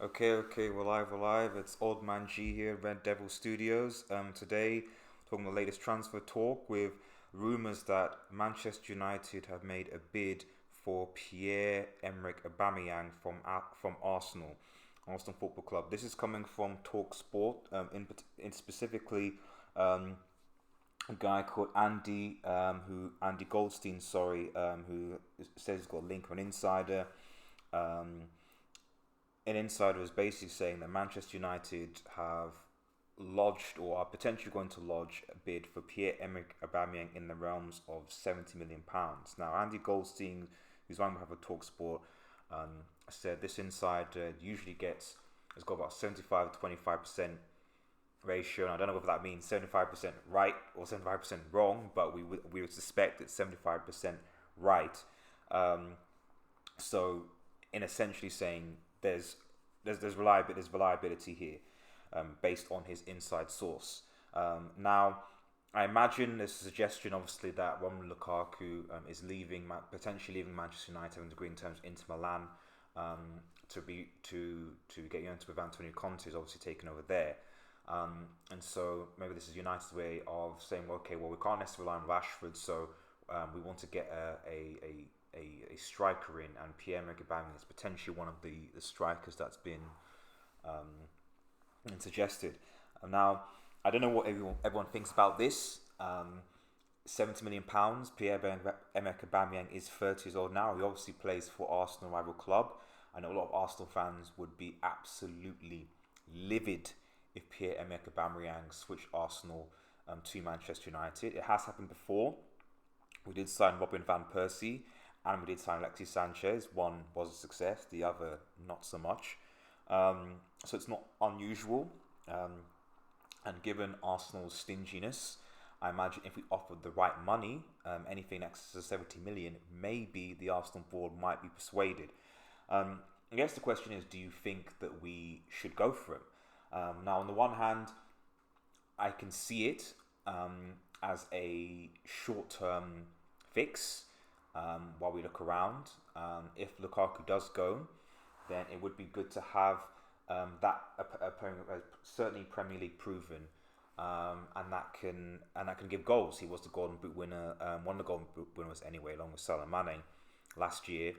Okay, we're live. It's Old Man G here, Red Devil Studios. Today, talking the latest transfer talk with rumours that Manchester United have made a bid for Pierre-Emerick Aubameyang from Arsenal Football Club. This is coming from Talksport, in specifically um, a guy called Andy Goldstein, who says he's got a link from an insider. Um, an insider was basically saying that Manchester United have lodged or are potentially going to lodge a bid for Pierre-Emerick Aubameyang in the realms of £70 million. Now, Andy Goldstein, who's on behalf of Talksport, said this insider usually has got about 75 to 25% ratio. And I don't know whether that means 75% right or 75% wrong, but we would suspect it's 75% right. Um, so, in essentially saying there's reliability here, based on his inside source. Now, I imagine there's a suggestion, obviously, that Romelu Lukaku is potentially leaving Manchester United and agreeing terms into Milan, to get into with Antonio Conte, is obviously taken over there. And so maybe this is United's way of saying, okay, well, we can't necessarily rely on Rashford, so we want to get a striker in, and Pierre-Emerick Aubameyang is potentially one of the strikers that's been suggested. Now, I don't know what everyone thinks about this. £70 million. Pierre-Emerick Aubameyang is 30 years old now. He obviously plays for Arsenal, rival club. I know a lot of Arsenal fans would be absolutely livid if Pierre-Emerick Aubameyang switched Arsenal to Manchester United. It has happened before. We did sign Robin van Persie, and we did sign Alexis Sanchez. One was a success, the other not so much. So it's not unusual. And given Arsenal's stinginess, I imagine if we offered the right money, anything next to 70 million, maybe the Arsenal board might be persuaded. I guess the question is, do you think that we should go for him? Now, on the one hand, I can see it as a short-term fix while we look around. If Lukaku does go, then it would be good to have certainly Premier League proven, and that can give goals. He was the Golden Boot winner, one of the Golden Boot winners anyway, along with Salah Mane last year.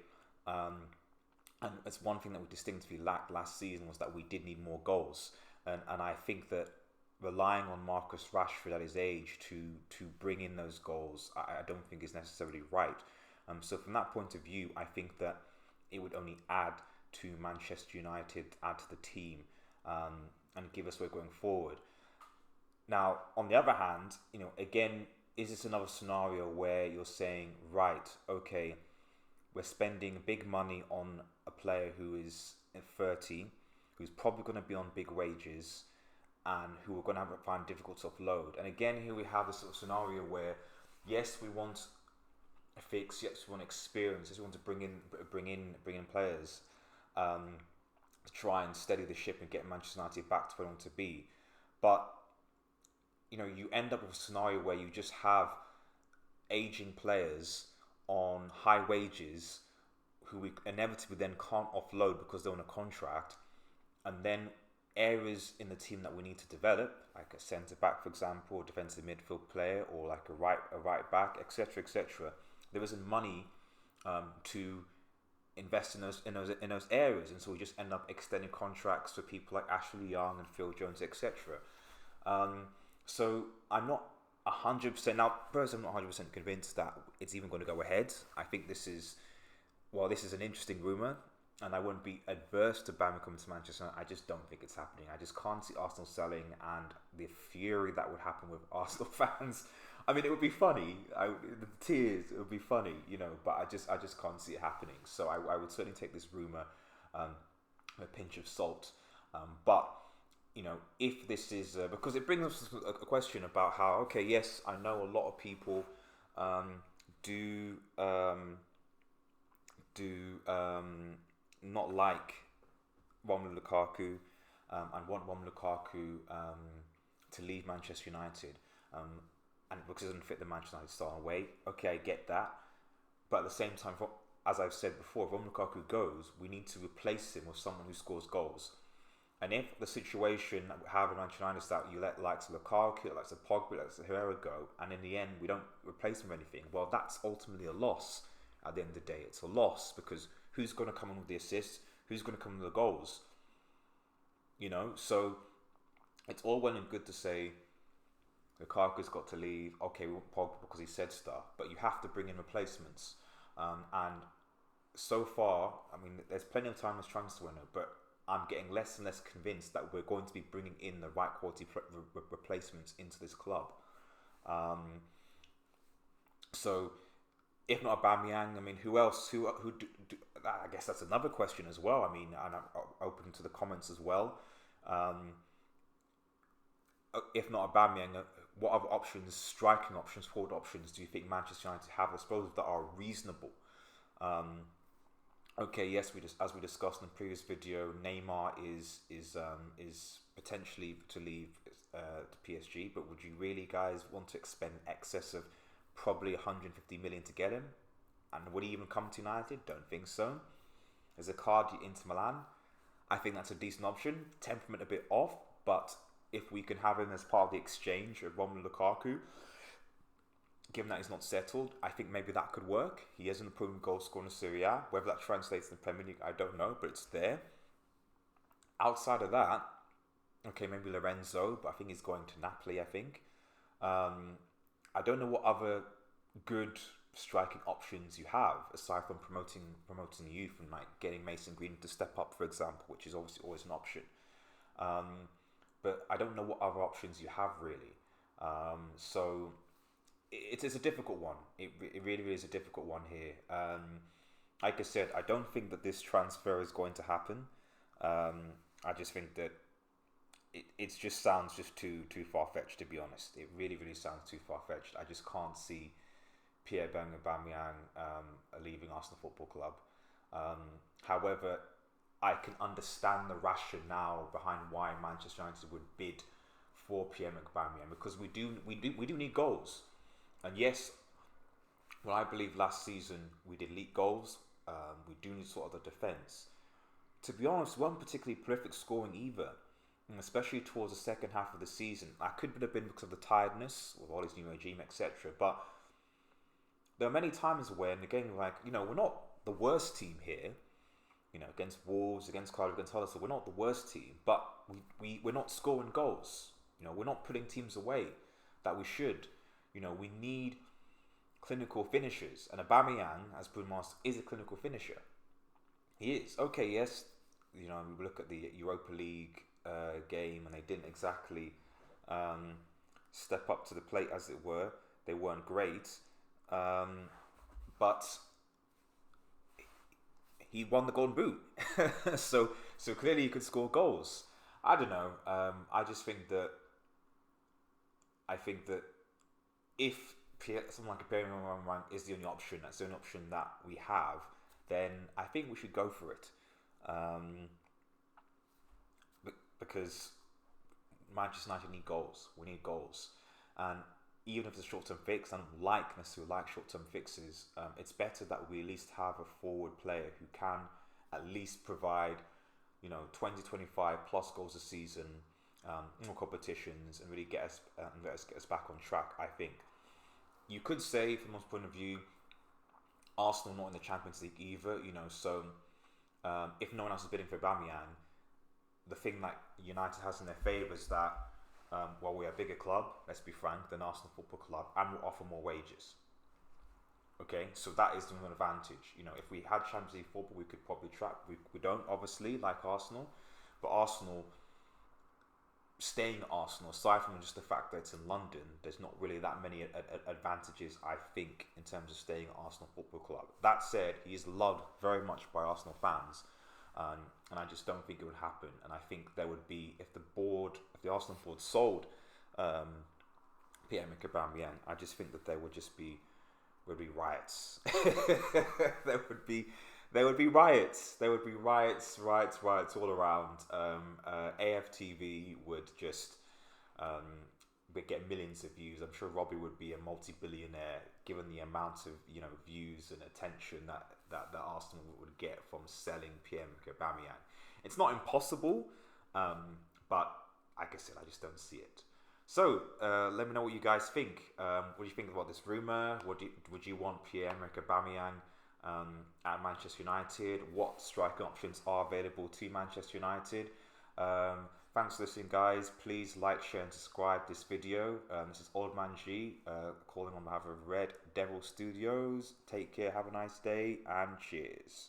And it's one thing that we distinctly lacked last season, was that we did need more goals, and I think that relying on Marcus Rashford at his age to bring in those goals, I don't think is necessarily right. So from that point of view, I think that it would only add to Manchester United, add to the team, and give us way going forward. Now, on the other hand, again, is this another scenario where you're saying, right, okay, we're spending big money on a player who is 30, who's probably going to be on big wages, and who we're going to find difficult to offload. And again, here we have this sort of scenario where, yes, we want a fix, yes, we want experience, yes, we want to bring in players to try and steady the ship and get Manchester United back to where they want to be. But you end up with a scenario where you just have aging players on high wages who we inevitably then can't offload because they're on a contract, and then areas in the team that we need to develop, like a centre back, for example, or defensive midfield player, or like a right back, etc., etc. There isn't money to invest in those areas, and so we just end up extending contracts for people like Ashley Young and Phil Jones, etc. So I'm not 100% now. Personally, I'm not 100% convinced that it's even going to go ahead. I think this is an interesting rumor, and I wouldn't be adverse to Bamford coming to Manchester. I just don't think it's happening. I just can't see Arsenal selling, and the fury that would happen with Arsenal fans. I mean, it would be funny. The tears, it would be funny, But I just can't see it happening. So I would certainly take this rumor with a pinch of salt. But if this is because it brings us a question about how, okay, yes, I know a lot of people do not like Romelu Lukaku and want Romelu Lukaku to leave Manchester United, and because it doesn't fit the Manchester United style away. Okay, I get that, but at the same time, as I've said before, if Romelu Lukaku goes, we need to replace him with someone who scores goals. And if the situation, however Manchester United is that you let likes of Lukaku, likes of Pogba, likes of whoever go, and in the end we don't replace him with anything, well, that's ultimately a loss. At the end of the day, it's a loss, because who's going to come in with the assists? Who's going to come in with the goals? You know, so it's all well and good to say Lukaku's got to leave. Okay, we want Pogba because he said stuff, but you have to bring in replacements. And so far, I mean, there's plenty of time as transfer window, but I'm getting less and less convinced that we're going to be bringing in the right quality replacements into this club. So, if not Aubameyang, I mean, who else? Who do, I guess that's another question as well. I mean, and I'm open to the comments as well. If not Aubameyang, what other options, striking options, forward options, do you think Manchester United have? I suppose that are reasonable. Okay, yes, as we discussed in the previous video, Neymar is potentially to leave to PSG, but would you really, guys, want to expend excess of probably 150 million to get him? And would he even come to United? Don't think so. There's Icardi into Milan. I think that's a decent option. Temperament a bit off, but if we can have him as part of the exchange of Romelu Lukaku, given that he's not settled, I think maybe that could work. He has an improving goal scorer in Serie A. Whether that translates in the Premier League, I don't know, but it's there. Outside of that, okay, maybe Lorenzo, but I think he's going to Napoli, I think. I don't know what other good striking options you have, aside from promoting youth and like getting Mason Green to step up, for example, which is obviously always an option. But I don't know what other options you have, really. So it's a difficult one. It really is a difficult one here. Like I said, I don't think that this transfer is going to happen. I just think that it just sounds just too far-fetched, to be honest. It really sounds too far-fetched. I just can't see Pierre-Emerick Aubameyang leaving Arsenal Football Club. However, I can understand the rationale behind why Manchester United would bid for Pierre-Emerick Aubameyang, because we do need goals. And yes, well, I believe last season we did leak goals. We do need sort of the defence. To be honest, we weren't particularly prolific scoring either, and especially towards the second half of the season. That could have been because of the tiredness with all his new regime, etc. But there are many times when, again, like, you know, we're not the worst team here. You know, against Wolves, against Cardiff, against Hull, so we're not the worst team, but we're not scoring goals. You know, we're not putting teams away that we should. You know, we need clinical finishers, and Aubameyang, as Bruno Mars, is a clinical finisher. He is. Okay, yes, you know, we look at the Europa League game, and they didn't exactly step up to the plate, as it were. They weren't great, but he won the Golden Boot, so clearly he could score goals. I don't know. I just think that if someone like Pierre-Emerick is the only option, that's the only option that we have, then I think we should go for it. Because Manchester United need goals. We need goals, and even if it's a short-term fix, I don't necessarily like short-term fixes. It's better that we at least have a forward player who can at least provide, you know, 20, 25 plus goals a season, in all competitions, and really get us back on track. I think you could say, from my point of view, Arsenal not in the Champions League either. You know, so if no one else is bidding for Aubameyang, the thing that United has in their favour is that, well, we're a bigger club, let's be frank, than Arsenal Football Club, and we'll offer more wages. Okay, so that is an advantage. You know, if we had Champions League football, we could probably track. We don't, obviously, like Arsenal, but Arsenal, staying at Arsenal, aside from just the fact that it's in London, there's not really that many advantages, I think, in terms of staying at Arsenal Football Club. That said, he is loved very much by Arsenal fans. And I just don't think it would happen. And I think there would be, if the Arsenal board sold Pierre-Emerick Aubameyang, I just think that there would be riots. there would be riots. There would be riots all around. AFTV would just would get millions of views. I'm sure Robbie would be a multi-billionaire given the amount of, you know, views and attention that that Arsenal would get from selling Pierre-Emerick Aubameyang. It's not impossible, but like I said, I just don't see it. So let me know what you guys think. What do you think about this rumour? Would you want Pierre-Emerick Aubameyang at Manchester United? What striking options are available to Manchester United? Thanks for listening, guys. Please like, share, and subscribe this video. This is Old Man G calling on behalf of Red Devil Studios. Take care, have a nice day, and cheers.